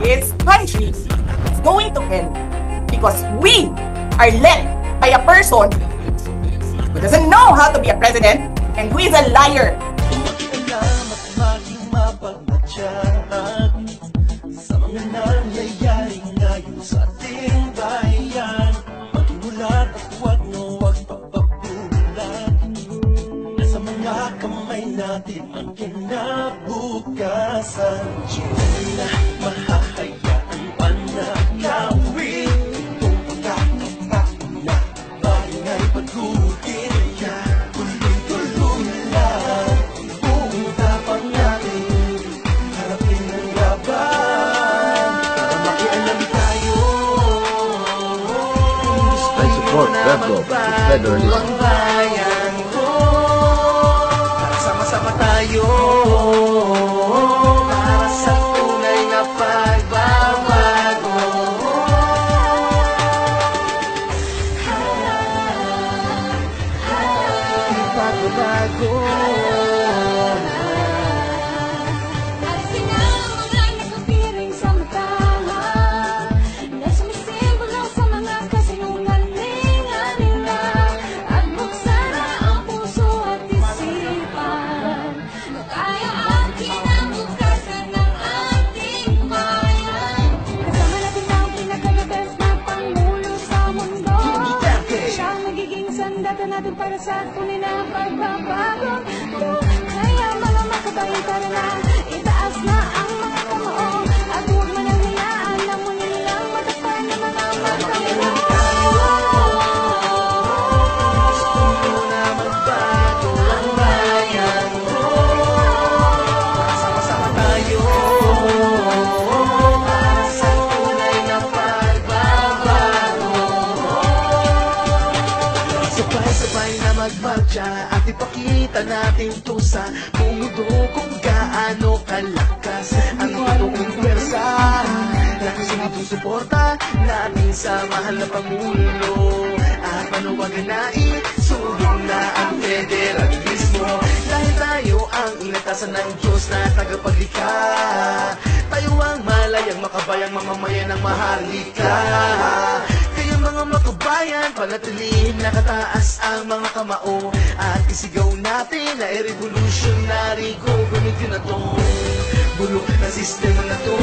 this country is going to hell because we are led by a person who doesn't know how to be a president and who is a liar. Sa mga nangyayari ngayon sa ating bayan, magmulat at huwag papabulan. Nasa mga kamay natin ang kinabukasan. Di na mahahayaan pa na gawin itong pagkakataon na bayan ay pagguhin. Tuloy-tuloy lang buong tapang natin, harapin ang laban para makialam tayo. I support Pedro federalism. Ang bayan ko, sama-sama tayo para sa tunay na pagbabago. Pagbabago. Alisin na ang mga nagpapiring sa mata na sumisimbolo sa mga kasinungalingan nila, at buksan na ang puso at isipan na kaya ang kinabukasan ng ating bayan. Kasama natin ang pinaka-best na pangulo sa mundo. Siya ang magiging sandata natin para sa tunay na pagbabago. Kaya mga makabayan, tara na, itaas na ang mga kamao at huwag manang hayaan na muli lang matapan ng mga mata nila. Gusto na magbago ang bayan ko, sama-sama tayo para sa tunay na pagbabago. Sabay-sabay na magmarcha at ipakita natin tusa kung kung gaano kalakas ang totoong pwersa. Nakasunod ang suporta natin sa mahal na Pangulo at manuwagan na isugong na ang federalismo. Dahil tayo ang inatasan ng Diyos na tagapaglikha, tayo ang malayang makabayang mamamayan ng maharlika. Kaya mga makabayan, panatilihin nakataas ang mga kamao at isigaw natin na revolutionary ko. Gunitin na to, bulok na sistema na to.